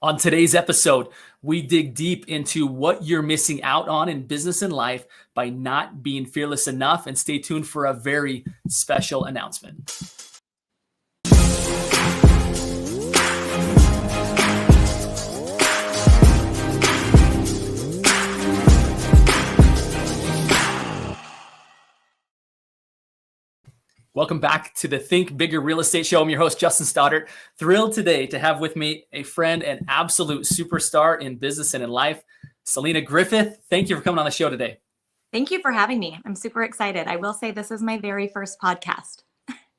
On today's episode, we dig deep into what you're missing out on in business and life by not being fearless enough, and stay tuned for a very special announcement. Welcome back to the Think Bigger Real Estate Show. I'm your host, Justin Stoddard. Thrilled today to have with me a friend and absolute superstar in business and in life, Salena Griffith. Thank you for coming on the show today. Thank you for having me. I'm super excited. I will say this is my very first podcast.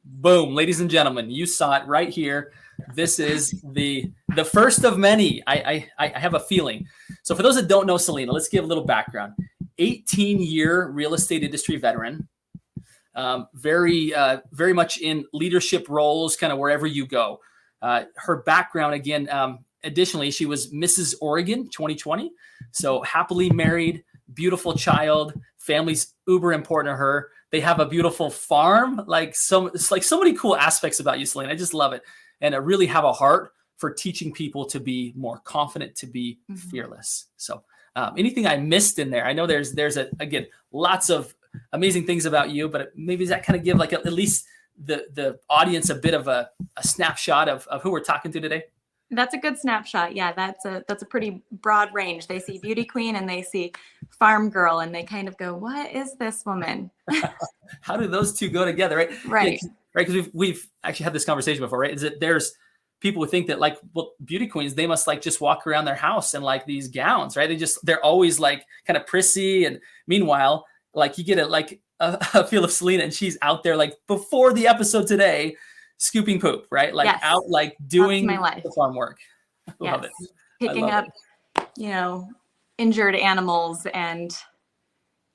Boom, ladies and gentlemen, you saw it right here. This is the first of many. I have a feeling. So for those that don't know Salena, let's give a little background. 18-year real estate industry veteran. Very much in leadership roles, kind of wherever you go. Her background, again, additionally, she was Mrs. Oregon 2020. So happily married, beautiful child, family's uber important to her. They have a beautiful farm, it's like so many cool aspects about you, Salena. I just love it. And I really have a heart for teaching people to be more confident, to be fearless. So anything I missed in there, I know there's again, lots of amazing things about you, but maybe does that kind of give at least the audience a bit of a snapshot of who we're talking to today? That's a good snapshot. Yeah, that's a pretty broad range. They see beauty queen and they see farm girl and they kind of go, what is this woman? How do those two go together? Right. Right. Right. Because we've actually had this conversation before, right? Is that there's people who think that beauty queens, they must just walk around their house in these gowns, right? They're always kind of prissy. And meanwhile, you get a feel of Salena, and she's out there before the episode today, scooping poop, right? Yes. Out doing my life. The farm work. Love it. Picking up, injured animals, and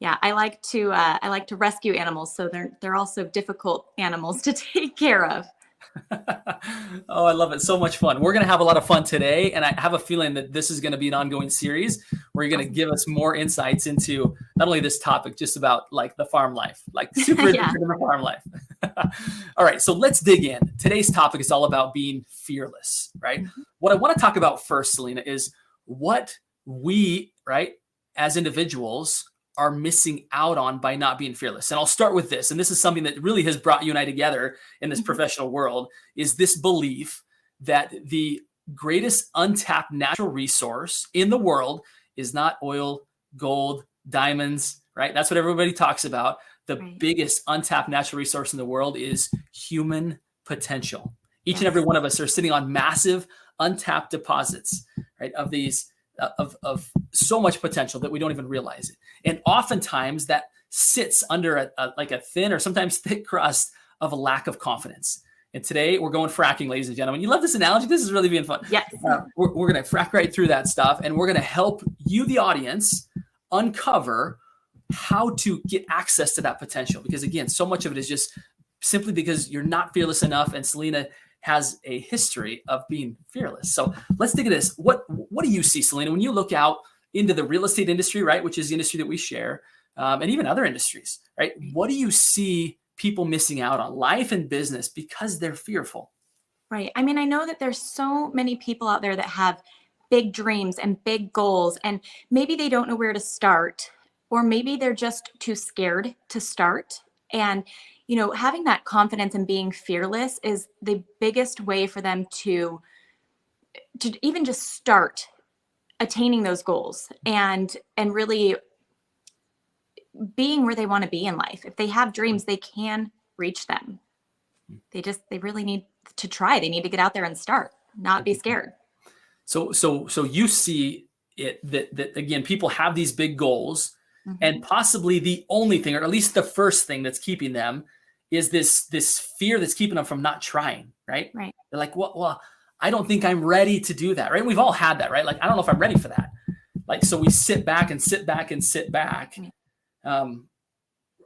I like to rescue animals. So they're also difficult animals to take care of. Oh, I love it. So much fun. We're going to have a lot of fun today. And I have a feeling that this is going to be an ongoing series where you're going to give us more insights into not only this topic, just about the farm life, super interested in the farm life. All right. So let's dig in. Today's topic is all about being fearless, right? Mm-hmm. What I want to talk about first, Salena, is what we, as individuals, are missing out on by not being fearless. And I'll start with this. And this is something that really has brought you and I together in this professional world, is this belief that the greatest untapped natural resource in the world is not oil, gold, diamonds, right? That's what everybody talks about. The biggest untapped natural resource in the world is human potential. Each and every one of us are sitting on massive untapped deposits, right? Of these of so much potential that we don't even realize it. And oftentimes that sits under a thin or sometimes thick crust of a lack of confidence. And today we're going fracking, ladies and gentlemen. You love this analogy? This is really being fun. Yes. We're going to frack right through that stuff. And we're going to help you, the audience, uncover how to get access to that potential. Because again, so much of it is just simply because you're not fearless enough. And Salena has a history of being fearless. So let's dig into this. What do you see, Salena, when you look out into the real estate industry, right, which is the industry that we share, and even other industries, right? What do you see people missing out on, life and business, because they're fearful? Right. I mean, I know that there's so many people out there that have big dreams and big goals, and maybe they don't know where to start, or maybe they're just too scared to start. And having that confidence and being fearless is the biggest way for them to even just start attaining those goals and really being where they want to be in life. If they have dreams, they can reach them. They really need to try. They need to get out there and start, not be scared. So you see it that again, people have these big goals, and possibly the only thing, or at least the first thing that's keeping them, is this fear that's keeping them from not trying, right? Right. They're like, well, I don't think I'm ready to do that, right? We've all had that, right? I don't know if I'm ready for that. So we sit back.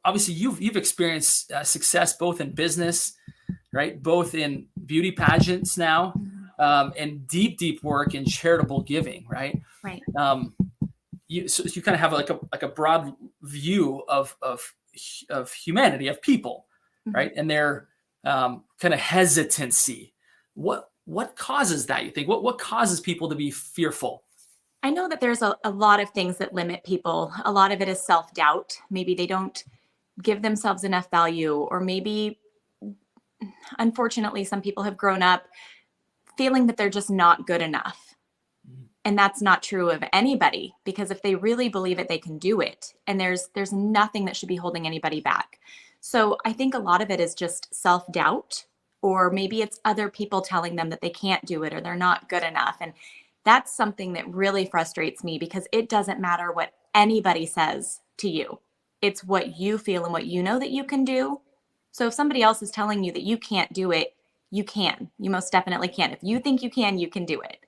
Obviously, you've experienced success both in business, right? Both in beauty pageants now, and deep work in charitable giving, right? Right. You kind of have a broad view of humanity, of people, right? And their kind of hesitancy. What what causes that, you think? What causes people to be fearful? I know that there's a lot of things that limit people. A lot of it is self-doubt. Maybe they don't give themselves enough value, or maybe, unfortunately, some people have grown up feeling that they're just not good enough. And that's not true of anybody, because if they really believe it, they can do it. And there's nothing that should be holding anybody back. So I think a lot of it is just self-doubt, or maybe it's other people telling them that they can't do it or they're not good enough. And that's something that really frustrates me, because it doesn't matter what anybody says to you. It's what you feel and what you know that you can do. So if somebody else is telling you that you can't do it, you can. You most definitely can. If you think you can do it.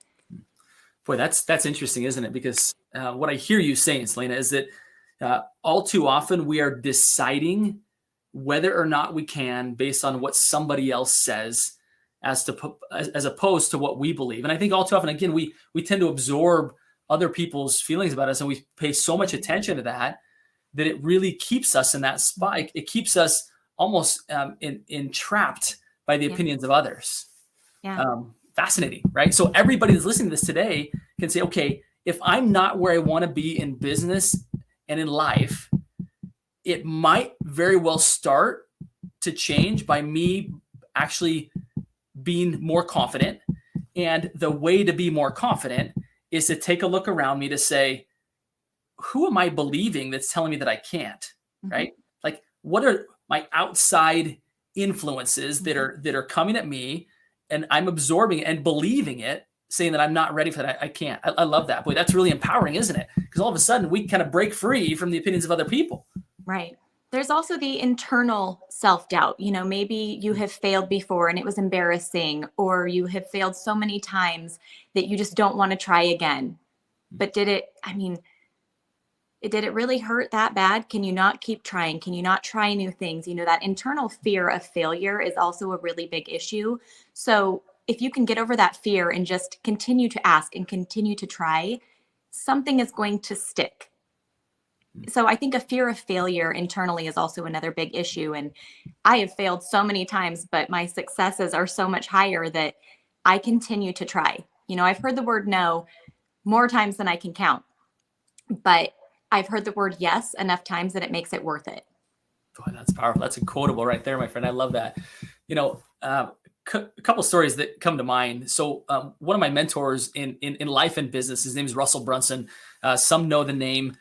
Boy, that's interesting, isn't it? Because what I hear you saying, Selena, is that all too often we are deciding whether or not we can based on what somebody else says, as opposed to what we believe. And I think all too often, again, we tend to absorb other people's feelings about us, and we pay so much attention to that it really keeps us in that spot. It keeps us almost entrapped by the opinions of others. Yeah. Fascinating, right? So everybody that's listening to this today can say, okay, if I'm not where I want to be in business and in life, it might very well start to change by me actually being more confident. And the way to be more confident is to take a look around me to say, who am I believing that's telling me that I can't, right? Like, what are my outside influences that are coming at me, and I'm absorbing it and believing it, saying that I'm not ready for that. I can't. I love that. Boy, that's really empowering, isn't it? Because all of a sudden we kind of break free from the opinions of other people. Right. There's also the internal self-doubt. Maybe you have failed before and it was embarrassing, or you have failed so many times that you just don't want to try again. But did it really hurt that bad? Can you not keep trying? Can you not try new things? That internal fear of failure is also a really big issue. So if you can get over that fear and just continue to ask and continue to try, something is going to stick. So I think a fear of failure internally is also another big issue. And I have failed so many times, but my successes are so much higher that I continue to try. I've heard the word no more times than I can count, but I've heard the word yes enough times that it makes it worth it. Boy, that's powerful. That's a quotable right there, my friend. I love that. A couple stories that come to mind. So one of my mentors in life and business, his name is Russell Brunson. Some know the name.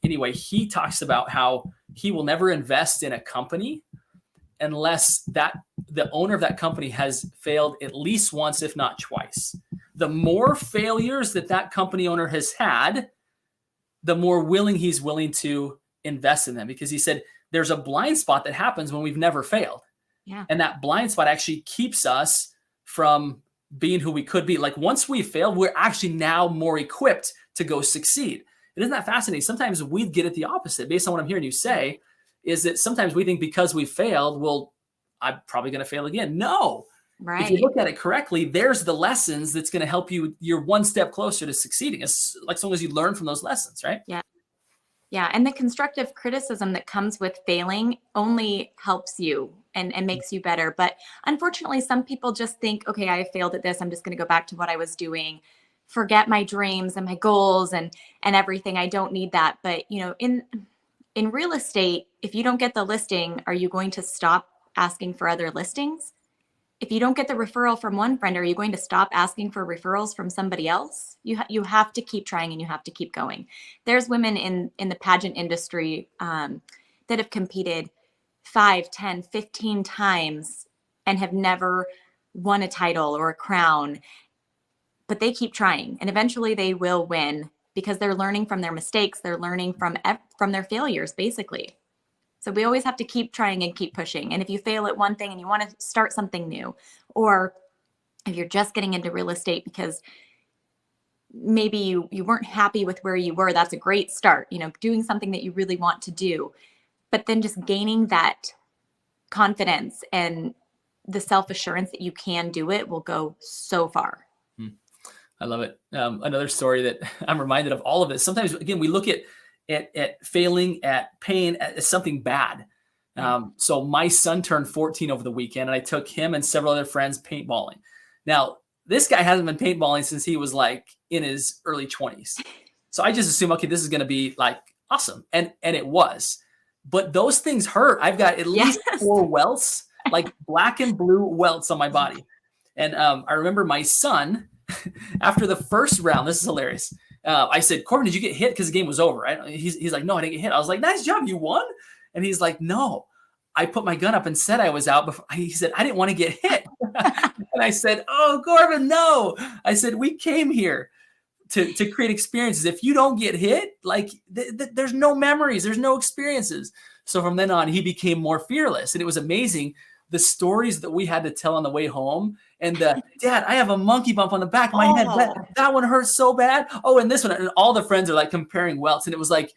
Anyway, he talks about how he will never invest in a company unless the owner of that company has failed at least once, if not twice. The more failures that company owner has had, the more he's willing to invest in them, because he said there's a blind spot that happens when we've never failed. Yeah. And that blind spot actually keeps us from being who we could be. Like, once we failed, we're actually now more equipped to go succeed. Isn't that fascinating? Sometimes we get it the opposite, based on what I'm hearing you say, is that sometimes we think because we failed, well, I'm probably going to fail again. No. Right. If you look at it correctly, there's the lessons that's going to help you. You're one step closer to succeeding. It's like, as long as you learn from those lessons, right? Yeah. Yeah. And the constructive criticism that comes with failing only helps you and makes you better. But unfortunately, some people just think, okay, I failed at this, I'm just going to go back to what I was doing, forget my dreams and my goals and everything. I don't need that. But in real estate, if you don't get the listing, are you going to stop asking for other listings? If you don't get the referral from one friend, are you going to stop asking for referrals from somebody else? You have to keep trying, and you have to keep going. There's women in the pageant industry that have competed 5, 10, 15 times and have never won a title or a crown, but they keep trying, and eventually they will win, because they're learning from their mistakes. They're learning from their failures, basically. So we always have to keep trying and keep pushing. And if you fail at one thing and you want to start something new, or if you're just getting into real estate because maybe you weren't happy with where you were, that's a great start, doing something that you really want to do. But then just gaining that confidence and the self-assurance that you can do it will go so far. I love it. Another story that I'm reminded of all of this. Sometimes, again, we look at failing, at pain, as something bad. So my son turned 14 over the weekend, and I took him and several other friends paintballing. Now, this guy hasn't been paintballing since he was like in his early 20s. So I just assume, okay, this is going to be like awesome. And it was. But those things hurt. I've got at least 4 welts, like black and blue welts on my body. And I remember my son, after the first round, this is hilarious. I said, Corbin, did you get hit? Because the game was over. Right? He's like, no, I didn't get hit. I was like, nice job. You won? And he's like, no. I put my gun up and said I was out. Before. He said, I didn't want to get hit. And I said, oh, Corbin, no. I said, we came here to create experiences. If you don't get hit, like there's no memories, there's no experiences. So from then on, he became more fearless. And it was amazing. The stories that we had to tell on the way home, and Dad, I have a monkey bump on the back of my head. That one hurts so bad. Oh, and this one, and all the friends are like comparing welts. And it was like,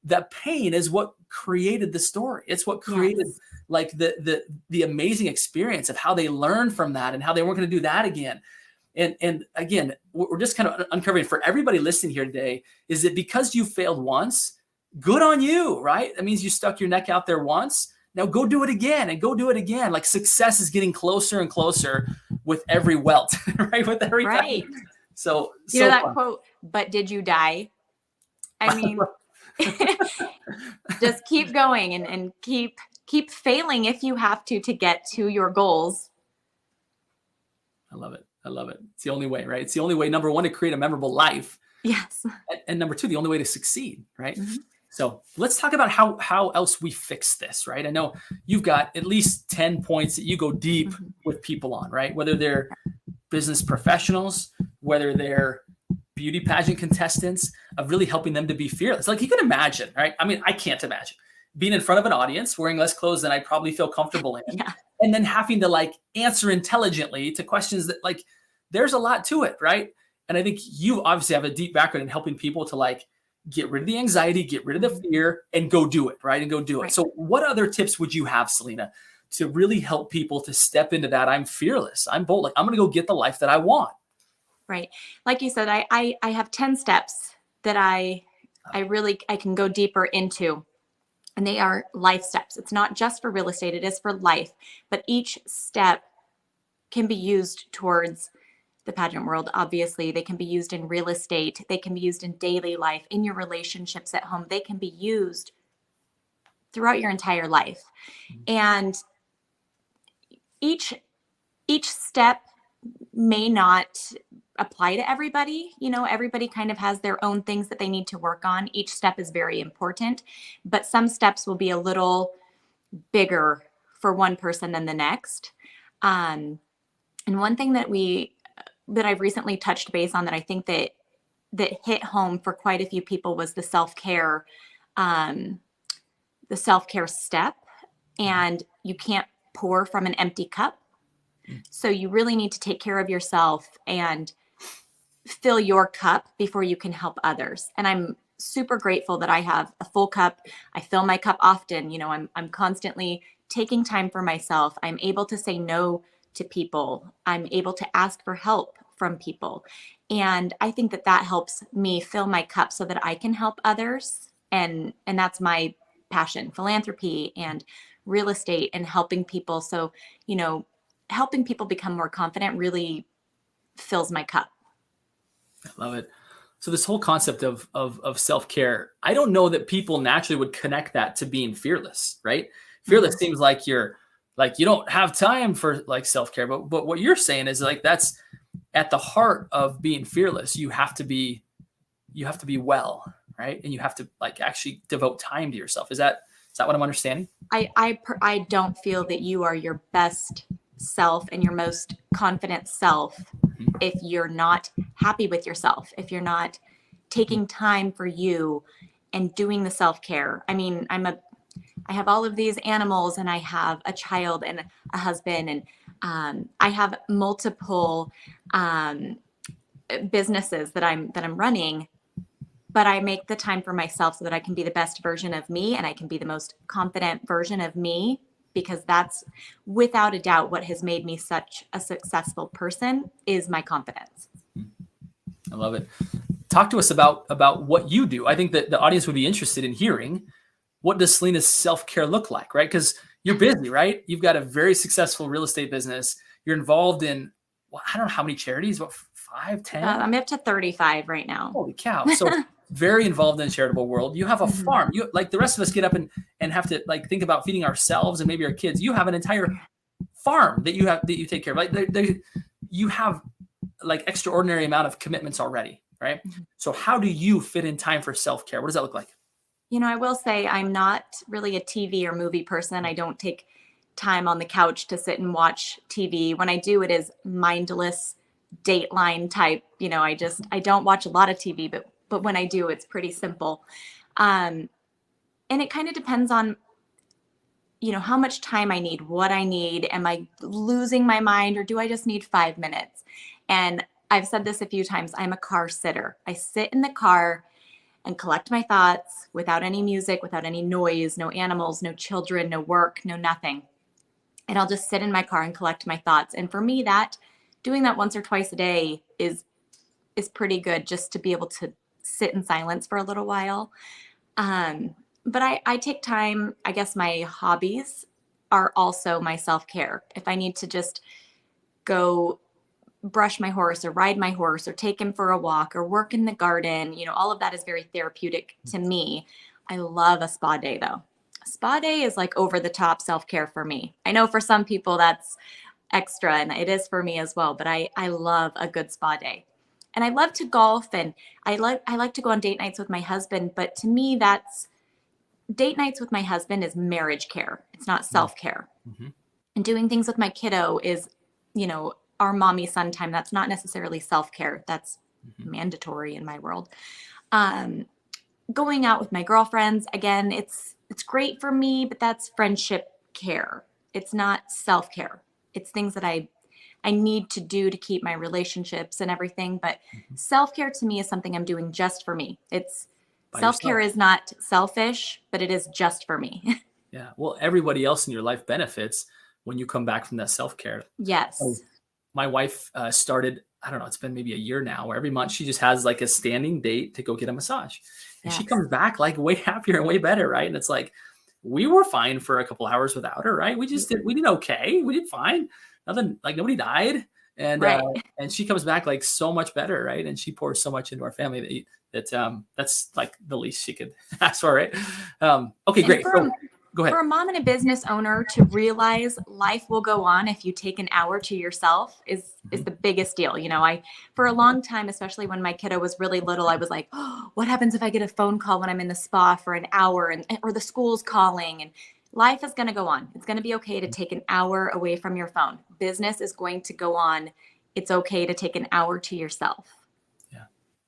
that pain is what created the story. It's what created like the amazing experience of how they learned from that and how they weren't going to do that again. And again, we're just kind of uncovering for everybody listening here today, is that because you failed once, good on you, right? That means you stuck your neck out there once. Now go do it again and go do it again. Like success is getting closer and closer with every welt, right? With every right. time. So you know that quote, but did you die? I mean, just keep going and keep failing if you have to get to your goals. I love it. I love it. It's the only way, right? It's the only way, number one, to create a memorable life. Yes. And number two, the only way to succeed, right? Mm-hmm. So let's talk about how else we fix this, right? I know you've got at least 10 points that you go deep with people on, right? Whether they're business professionals, whether they're beauty pageant contestants, of really helping them to be fearless. Like you can imagine, right? I mean, I can't imagine being in front of an audience wearing less clothes than I probably feel comfortable in. Yeah. And then having to like answer intelligently to questions that like, there's a lot to it, right? And I think you obviously have a deep background in helping people to like get rid of the anxiety, get rid of the fear, and go do it, right? And go do it. Right. So what other tips would you have, Salena, to really help people to step into that? I'm fearless. I'm bold. Like I'm going to go get the life that I want. Right. Like you said, I have 10 steps that I can go deeper into. And they are life steps. It's not just for real estate, it is for life. But each step can be used towards the pageant world. Obviously, they can be used in real estate. They can be used in daily life, in your relationships at home. They can be used throughout your entire life. And each step may not apply to everybody. You know, everybody kind of has their own things that they need to work on. Each step is very important, but some steps will be a little bigger for one person than the next. And one thing that I've recently touched base on that I think that hit home for quite a few people was the self-care step. And you can't pour from an empty cup. So you really need to take care of yourself and fill your cup before you can help others. And I'm super grateful that I have a full cup. I fill my cup often. You know, I'm constantly taking time for myself. I'm able to say no to people. I'm able to ask for help from people. And I think that helps me fill my cup so that I can help others. And that's my passion, philanthropy and real estate and helping people. So, you know, helping people become more confident really fills my cup. I love it. So this whole concept of self-care, I don't know that people naturally would connect that to being fearless, right? Fearless seems like you're like, you don't have time for like self-care, but what you're saying is like, that's at the heart of being fearless. You have to be well, right? And you have to like actually devote time to yourself. Is that what I'm understanding? I don't feel that you are your best self and your most confident self if you're not happy with yourself, if you're not taking time for you and doing the self-care. I mean, I have all of these animals and I have a child and a husband and I have multiple businesses that I'm running, but I make the time for myself so that I can be the best version of me and I can be the most confident version of me, because that's without a doubt what has made me such a successful person is my confidence. I love it. Talk to us about what you do. I think that the audience would be interested in hearing, what does Salena's self-care look like, right? Because you're busy, right? You've got a very successful real estate business. You're involved in well, I don't know how many charities, what, 5, 10? I'm up to 35 right now. Holy cow. So very involved in the charitable world. You have a Mhm. farm. You, like the rest of us, get up and have to like think about feeding ourselves and maybe our kids. You have an entire farm that you take care of. Like you have like extraordinary amount of commitments already, right? Mhm. So how do you fit in time for self-care? What does that look like? I will say I'm not really a TV or movie person. I don't take time on the couch to sit and watch TV. When I do, it is mindless Dateline type. I don't watch a lot of TV, but when I do, it's pretty simple. Um, and it kind of depends on how much time I need, what I need. Am I losing my mind, or do I just need 5 minutes? And I've said this a few times. I'm a car sitter. I sit in the car and collect my thoughts without any music, without any noise, no animals, no children, no work, no nothing. And I'll just sit in my car and collect my thoughts. And for me, that doing that once or twice a day is pretty good, just to be able to sit in silence for a little while. But I take time. I guess my hobbies are also my self-care. If I need to just go brush my horse or ride my horse or take him for a walk or work in the garden, all of that is very therapeutic to me. I love a spa day though. A spa day is like over the top self-care for me. I know for some people that's extra, and it is for me as well, but I love a good spa day. And I love to golf, and I like to go on date nights with my husband, but to me that's date nights with my husband is marriage care. It's not self-care. Mm-hmm. And doing things with my kiddo is, our mommy son time. That's not necessarily self-care. That's mandatory in my world. Um, Going out with my girlfriends, again, it's great for me, but that's friendship care. It's not self-care. It's things that I need to do to keep my relationships and everything. But self-care to me is something I'm doing just for me. It's By self-care yourself. is not selfish, but it is just for me. Yeah. Well, everybody else in your life benefits when you come back from that self-care. Oh, Yes. my wife started, I don't know, it's been maybe a year now, where every month she just has like a standing date to go get a massage. And she Yes. comes back like way happier and way better, right? And it's like, we were fine for a couple hours without her, right? We did okay. We did fine. Nothing, like nobody died. Right. And she comes back like so much better, right? And she pours so much into our family that's like the least she could ask for, right? Okay, And great. So, go ahead. for a mom and a business owner to realize life will go on if you take an hour to yourself is the biggest deal. I for a long time, especially when my kiddo was really little, I was like, oh, what happens if I get a phone call when I'm in the spa for an hour, or the school's calling? And life is going to go on. It's going to be okay to take an hour away from your phone. Business is going to go on. It's okay to take an hour to yourself. Yeah.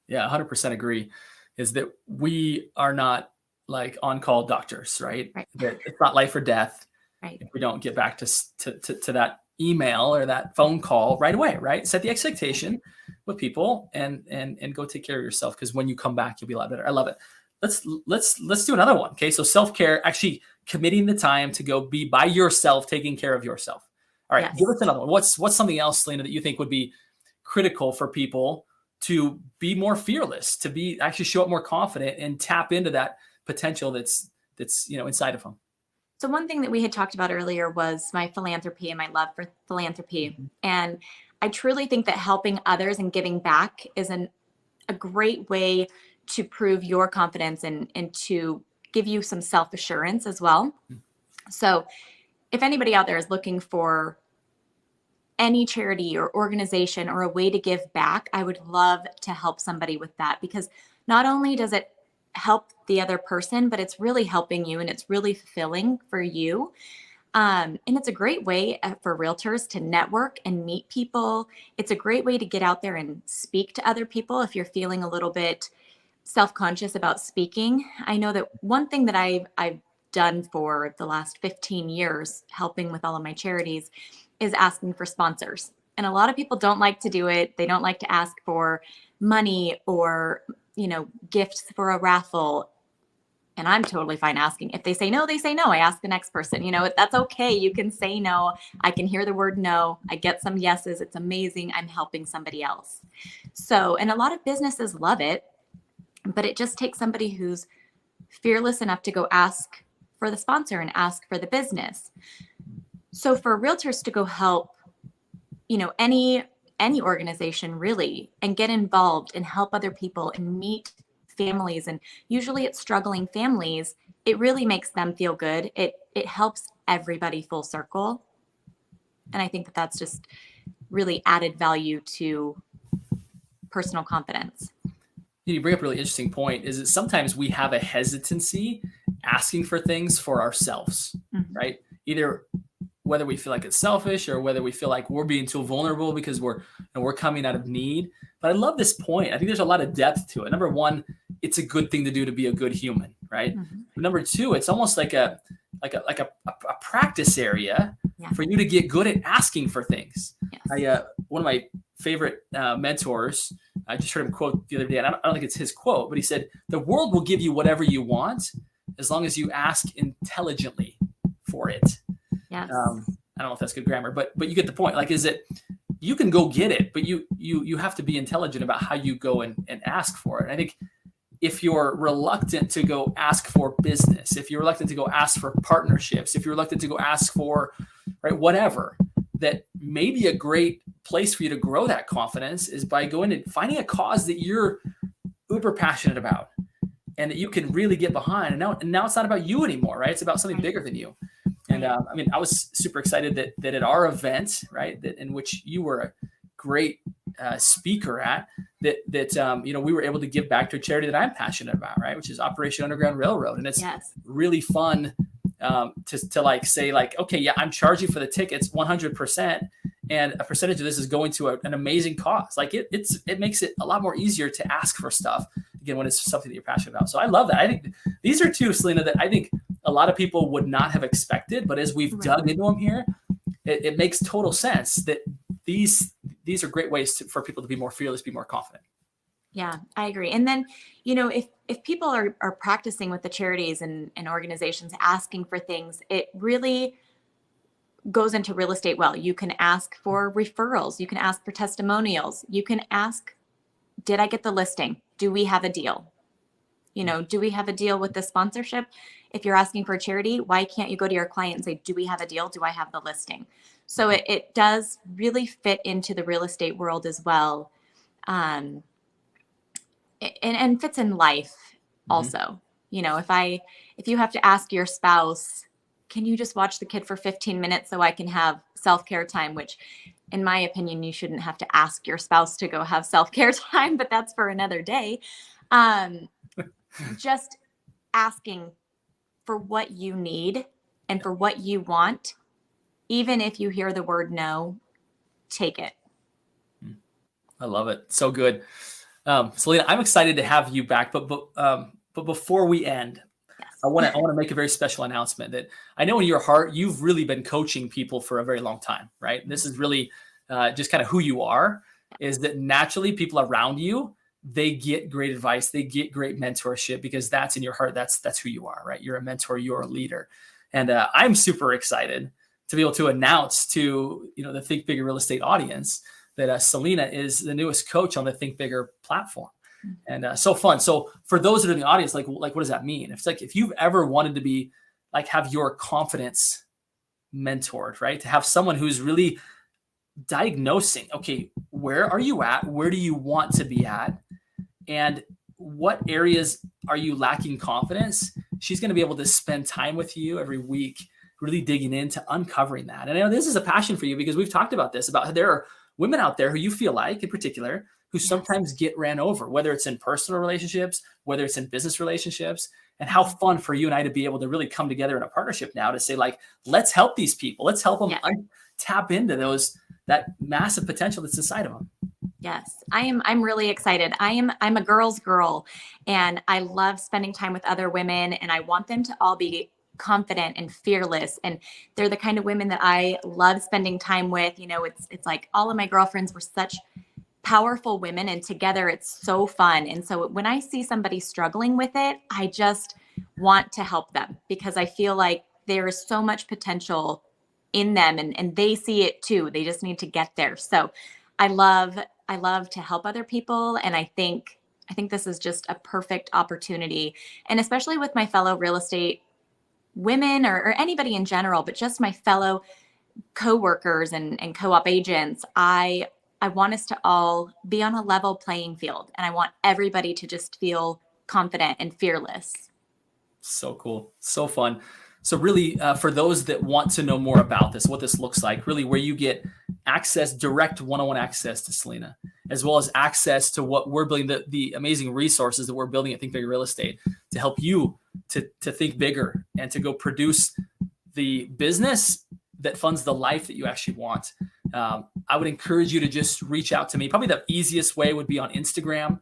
Yeah, 100% agree. Is that we are not like on-call doctors, right? Right. That it's not life or death Right. if we don't get back to that email or that phone call right away, right? Set the expectation with people and go take care of yourself, because when you come back, you'll be a lot better. I love it. Let's do another one. Okay, so self-care, actually committing the time to go be by yourself, taking care of yourself. All right, Yes. give us another one. What's something else, Selena, that you think would be critical for people to be more fearless, to be actually show up more confident and tap into that potential that's inside of them? So one thing that we had talked about earlier was my philanthropy and my love for philanthropy. And I truly think that helping others and giving back is a great way to prove your confidence and to give you some self-assurance as well. So if anybody out there is looking for any charity or organization or a way to give back, I would love to help somebody with that, because not only does it help the other person, but it's really helping you and it's really fulfilling for you. And it's a great way for realtors to network and meet people. It's a great way to get out there and speak to other people if you're feeling a little bit self-conscious about speaking. I know that one thing that I've done for the last 15 years, helping with all of my charities, is asking for sponsors. And a lot of people don't like to do it. They don't like to ask for money or, gifts for a raffle. And I'm totally fine asking. If they say no, they say no. I ask the next person. That's okay. You can say no. I can hear the word no. I get some yeses. It's amazing. I'm helping somebody else. So, and a lot of businesses love it, but it just takes somebody who's fearless enough to go ask for the sponsor and ask for the business. So for realtors to go help, any any organization really, and get involved and help other people and meet families, and usually it's struggling families, it really makes them feel good. It helps everybody full circle. And I think that that's just really added value to personal confidence. You bring up a really interesting point, is that sometimes we have a hesitancy asking for things for ourselves, right? Either whether we feel like it's selfish or whether we feel like we're being too vulnerable because we're coming out of need. But I love this point. I think there's a lot of depth to it. Number one, it's a good thing to do to be a good human, right? But number two, it's almost like a practice area for you to get good at asking for things. Yes. One of my favorite mentors, I just heard him quote the other day, and I don't think it's his quote, but he said, "The world will give you whatever you want as long as you ask intelligently for it." Yes. I don't know if that's good grammar, but you get the point. Like, is it, you can go get it, but you have to be intelligent about how you go and ask for it. And I think if you're reluctant to go ask for business, if you're reluctant to go ask for partnerships, if you're reluctant to go ask for, right, whatever, that maybe a great place for you to grow that confidence is by going and finding a cause that you're uber passionate about and that you can really get behind. And now it's not about you anymore, right? It's about something bigger than you. And I mean, I was super excited that at our event, right, that in which you were a great speaker at, that you know, we were able to give back to a charity that I'm passionate about, right, which is Operation Underground Railroad. And it's really fun to like say like, okay, yeah, I'm charging for the tickets 100%, and a percentage of this is going to an amazing cause. Like it makes it a lot more easier to ask for stuff again when it's something that you're passionate about. So I love that. I think these are two, Salena, that I think a lot of people would not have expected, but as we've dug into them here, it makes total sense that these are great ways for people to be more fearless, be more confident. Yeah, I agree. And then, you know, if people are practicing with the charities and organizations asking for things, it really goes into real estate well. You can ask for referrals. You can ask for testimonials. You can ask, did I get the listing? Do we have a deal? You know, do we have a deal with the sponsorship? If you're asking for a charity, why can't you go to your client and say, do we have a deal? Do I have the listing? So it does really fit into the real estate world as well. And fits in life also. You know, if you have to ask your spouse, can you just watch the kid for 15 minutes so I can have self-care time, which in my opinion, you shouldn't have to ask your spouse to go have self-care time, but that's for another day. Just asking for what you need and for what you want, even if you hear the word no, take it. I love it. So good. Salena, I'm excited to have you back, but before we end, I want to make a very special announcement that I know in your heart, you've really been coaching people for a very long time, right? This is really just kind of who you are, is that naturally people around you, they get great advice. They get great mentorship because that's in your heart. That's who you are, right? You're a mentor, you're a leader. And I'm super excited to be able to announce to, you know, the Think Bigger Real Estate audience that Salena is the newest coach on the Think Bigger platform. And so fun. So for those that are in the audience, like what does that mean? It's like, if you've ever wanted to be like, have your confidence mentored, right? To have someone who's really diagnosing, okay, where are you at? Where do you want to be at? And what areas are you lacking confidence? She's going to be able to spend time with you every week, really digging into uncovering that. And I know this is a passion for you because we've talked about this, about there are women out there who you feel like in particular, who sometimes get ran over, whether it's in personal relationships, whether it's in business relationships, and how fun for you and I to be able to really come together in a partnership now to say like, let's help these people. Let's help them tap into that massive potential that's inside of them. Yes, I'm really excited. I'm a girl's girl, and I love spending time with other women, and I want them to all be confident and fearless. And they're the kind of women that I love spending time with. You know, it's like all of my girlfriends were such powerful women, and together it's so fun. And so when I see somebody struggling with it, I just want to help them because I feel like there is so much potential in them, and they see it too. They just need to get there. So I love to help other people. And I think this is just a perfect opportunity. And especially with my fellow real estate women or anybody in general, but just my fellow coworkers and co-op agents, I I want us to all be on a level playing field, and I want everybody to just feel confident and fearless. So cool. So fun. So really, for those that want to know more about this, what this looks like, really where you get access, direct one-on-one access to Salena, as well as access to what we're building, the amazing resources that we're building at Think Bigger Real Estate to help you to think bigger and to go produce the business that funds the life that you actually want. I would encourage you to just reach out to me. Probably the easiest way would be on Instagram.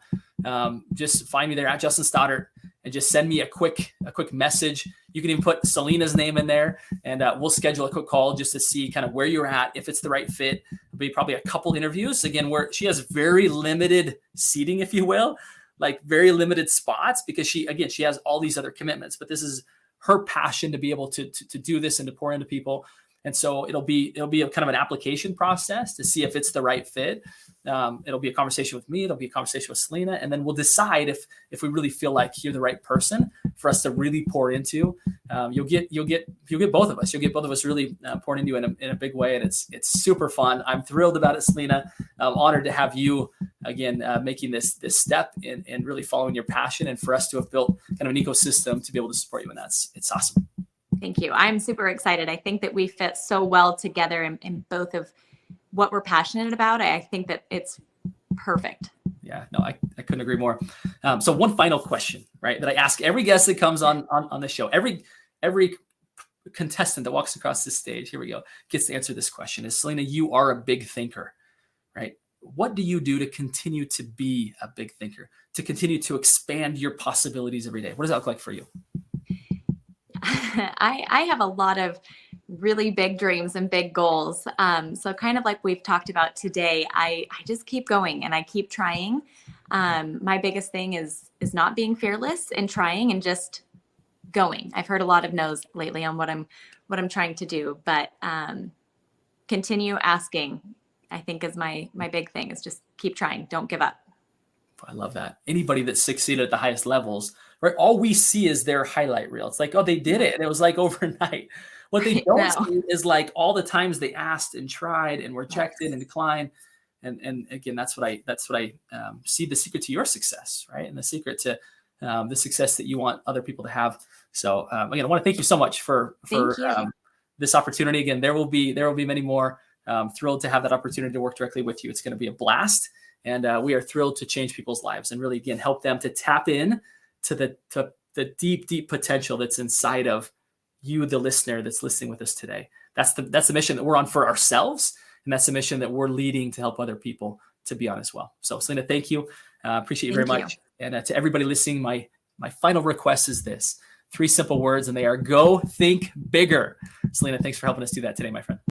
Just find me there at Justin Stoddard and just send me a quick message. You can even put Salena's name in there, and we'll schedule a quick call just to see kind of where you're at, if it's the right fit. It'll be probably a couple interviews, again, where she has very limited seating, if you will, like very limited spots, because she has all these other commitments, but this is her passion to be able to do this and to pour into people. And so it'll be a kind of an application process to see if it's the right fit. It'll be a conversation with me. It'll be a conversation with Salena, and then we'll decide if we really feel like you're the right person for us to really pour into. You'll get both of us. You'll get both of us really pouring into you in a big way, and it's super fun. I'm thrilled about it, Salena. I'm honored to have you again making this step and really following your passion, and for us to have built kind of an ecosystem to be able to support you. And it's awesome. Thank you. I'm super excited. I think that we fit so well together in both of what we're passionate about. I think that it's perfect. Yeah, no, I couldn't agree more. So one final question, right, that I ask every guest that comes on the show, every contestant that walks across this stage, here we go, gets to answer this question is, Salena, you are a big thinker, right? What do you do to continue to be a big thinker, to continue to expand your possibilities every day? What does that look like for you? I have a lot of really big dreams and big goals. So kind of like we've talked about today, I just keep going and I keep trying. My biggest thing is not being fearless and trying and just going. I've heard a lot of no's lately on what I'm trying to do, but continue asking, I think, is my big thing, is just keep trying. Don't give up. I love that. Anybody that succeeded at the highest levels, right? All we see is their highlight reel. It's like, oh, they did it, and it was like overnight. What they don't see is like all the times they asked and tried and were rejected and declined. And again, that's what I see the secret to your success, right? And the secret to the success that you want other people to have. So again, I want to thank you so much for this opportunity. Again, there will be many more. Thrilled to have that opportunity to work directly with you. It's going to be a blast. And we are thrilled to change people's lives and really, again, help them to tap in to the deep, deep potential that's inside of you, the listener that's listening with us today. That's the mission that we're on for ourselves. And that's the mission that we're leading to help other people to be on as well. So Salena, thank you. Appreciate you very much. And to everybody listening, my final request is this: 3 simple words, and they are: go think bigger. Salena, thanks for helping us do that today, my friend.